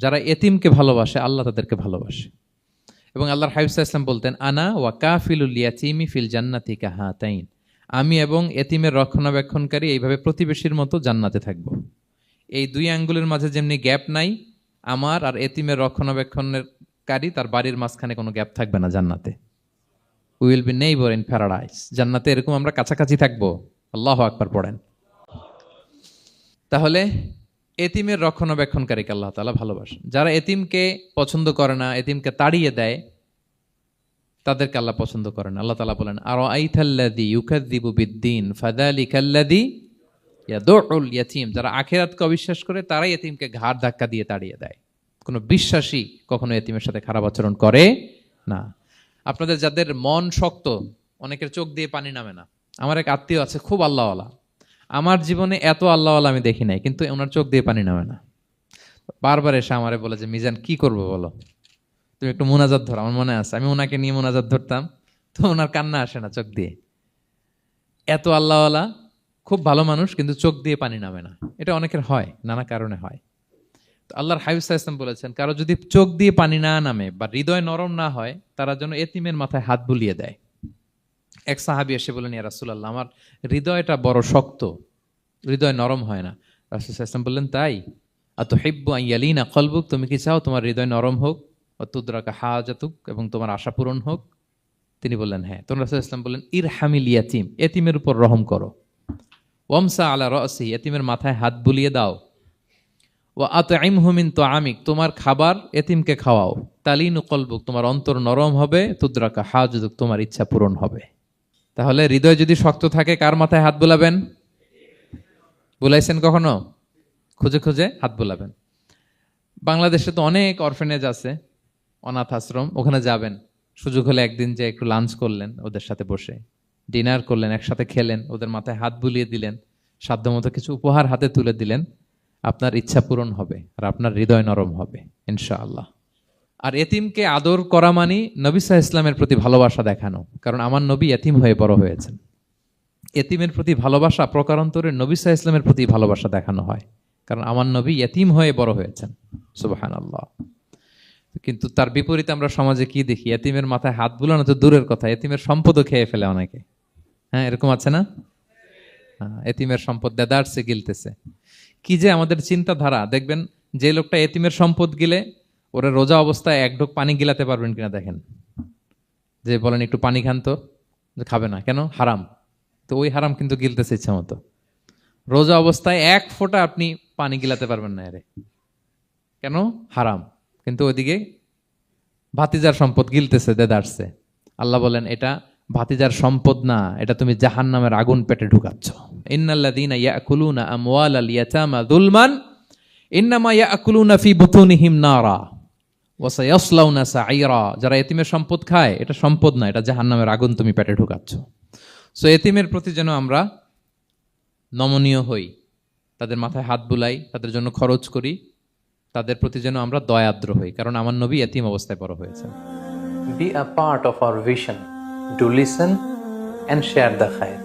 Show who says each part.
Speaker 1: যারা এতিমকে ভালোবাসে আল্লাহ তাদেরকে ভালোবাসে। এবং আল্লাহর হাবিব সাল্লাল্লাহু আলাইহি ওয়াসাল্লাম বলতেন, আনা ওয়া কাফিলুল ইয়াতীমি ফিল জান্নাতি কাহাতাইন, আমি এবং এতিমের রক্ষণাবেক্ষণকারী এইভাবে প্রতিবেশীর মতো জান্নাতে থাকব। এই দুই আঙ্গুলের মাঝে যেমনি গ্যাপ নাই, আমার আর এতিমের রক্ষণাবেক্ষণকারী তার বাড়ির মাঝখানে কোনো গ্যাপ থাকবে না জান্নাতে। We will be neighbour in paradise. জান্নাতে এরকম আমরা কাছাকাছি থাকবো। আল্লাহু আকবার পড়েন। তাহলে এতিমের রক্ষণাবেক্ষণকারীকে আল্লাহ তাআলা ভালোবাসেন। যারা এতিমকে পছন্দ করে না, এতিমকে তাড়িয়ে দেয়, তাদেরকে আল্লাহ পছন্দ করেন। আল্লাহ তাআলা বলেন, আরাআইতাল্লাযী ইউকাযযিবু বিদ্দীন ফাযালিকাল্লাযী ইয়াদুউল ইয়াতীম। যারা আখিরাতকে অবিশ্বাস করে তারাই এতিমকে ঘাড় ধাক্কা দিয়ে তাড়িয়ে দেয়। কোনো বিশ্বাসী কখনো এতিমের সাথে খারাপ আচরণ করে না। আপনাদের যাদের মন শক্ত, অনেকের চোখ দিয়ে পানি নামে না। আমার এক আত্মীয় আছে, খুব আল্লাহওয়ালা। আমার জীবনে এত আল্লাহওয়ালা আমি দেখি নাই, কিন্তু ওনার চোখ দিয়ে পানি নামে না। বারবার এসে আমারে বলে যে, মিজান কি করবো বলো, তুমি একটু মোনাজাত ধরো। আমার মনে আছে আমি ওনাকে নিয়ে মোনাজাত ধরতাম, তো ওনার কান্না আসে না চোখ দিয়ে। এত আল্লাহওয়ালা, খুব ভালো মানুষ, কিন্তু চোখ দিয়ে পানি নামে না। এটা অনেকের হয়, নানা কারণে হয়। তো আল্লাহর হাবিব সাল্লাল্লাহু আলাইহি ওয়াসাল্লাম বলেছেন, কারো যদি চোখ দিয়ে পানি না নামে বা হৃদয় নরম না হয়, তারা যেন এতিমের মাথায় হাত বুলিয়ে দেয়। এক সাহাবী এসে বলেন, ইয়া রাসূলুল্লাহ, আমার হৃদয়টা বড় শক্ত, হৃদয় নরম হয় না। রাসূল সাল্লাল্লাহু আলাইহি ওয়াসাল্লাম বললেন, তাই? আতুহিব্বু আন ইয়ালিনা কলবুক, তুমি কি চাও তোমার হৃদয় নরম হোক? ওয়া তুদরাকা হাজাতুক, এবং তোমার আশা পূরণ হোক? তিনি বললেন, হ্যাঁ। তখন রাসূল সাল্লাল্লাহু আলাইহি ওয়াসাল্লাম বললেন, ইরহামিল ইয়াতীম, এতিমের উপর রহম করো। ওয়ামসা আলা রাসি, এতিমের মাথায় হাত বুলিয়ে দাও। ওয়া আতইমহু মিন তুআমিক, তোমার খাবার এতিমকে খাওয়াও। তালিনু কলবুক, তোমার অন্তর নরম হবে। তুদরাকা হাজাতুক, তোমার ইচ্ছা পূরণ হবে। তাহলে হৃদয় যদি শক্ত থাকে, কার মাথায় হাত বুলাবেন? বুলাইছেন কখনো? খুঁজে খুঁজে হাত বুলাবেন। বাংলাদেশে তো অনেক অরফেনেজ আছে, অনাথ আশ্রম, ওখানে যাবেন। সুযোগ হলে একদিন যে একটু লাঞ্চ করলেন ওদের সাথে বসে, ডিনার করলেন, একসাথে খেলেন, ওদের মাথায় হাত বুলিয়ে দিলেন, সাধ্যমতো কিছু উপহার হাতে তুলে দিলেন, আপনার ইচ্ছা পূরণ হবে আর আপনার হৃদয় নরম হবে ইনশাআল্লাহ। আর এতিমকে আদর করা মানে নবী সাল্লাল্লাহু আলাইহি ওয়াসাল্লামের প্রতি ভালোবাসা দেখানো। কারণ আমার নবী এতিম হয়ে বড় হয়েছেন। এতিমের প্রতি ভালোবাসা প্রকারান্তরে নবী সাল্লাল্লাহু আলাইহি ওয়াসাল্লামের প্রতি ভালোবাসা দেখানো হয়, কারণ আমার নবী এতিম হয়ে বড় হয়েছেন। সুবহানাল্লাহ। কিন্তু তার বিপরীতে আমরা সমাজে কি দেখি? এতিমের মাথায় হাত বুলানো তো দূরের কথা, এতিমের সম্পদও খেয়ে ফেলে অনেকে। হ্যাঁ, এরকম আছে না? এতিমের সম্পদ দেদারসে গিলতেছে। কি যে আমাদের চিন্তাধারা! দেখবেন যে লোকটা এতিমের সম্পদ গিলে, ওরা রোজা অবস্থায় এক ঢোক পানি গিলাতে পারবেন কিনা দেখেন। যে বলেন একটু পানি খান তো, খাবে না কেন? হারাম। তো ওই হারাম কিন্তু গিলতেছে ইচ্ছা মতো। রোজা অবস্থায় এক ফোঁটা আপনি পানি গিলাতে পারবেন না এরে, কেন? হারাম। কিন্তু ওইদিকে ভাতিজার সম্পদ গিলতেছে দেদারসে। আল্লাহ বলেন, এটা ভাতিজার সম্পদ না, এটা তুমি জাহান্নামের আগুন পেটে ঢুকাচ্ছ। ইন্নাল্লাযীনা ইয়াকুলুনা আমওয়ালাল ইয়াতামা যুলমান ইন্নামা ইয়াকুলুনা ফি বুতুনিহিম নারা ওয়া সায়াসলাউনা সাঈরা। যারা এতিমের সম্পদ খায়, এটা সম্পদ না, এটা জাহান্নামের আগুন তুমি পেটে ঢুকাচ্ছ। সো এতিমের প্রতি যেন আমরা নমনীয় হই, তাদের মাথায় হাত বুলাই, তাদের জন্য খরচ করি, তাদের প্রতি যেন আমরা দয়াদ্র হই, কারণ আমার নবী এতিম অবস্থায় বড় হয়েছেন।
Speaker 2: Be a part of our vision. Do listen and share the khair.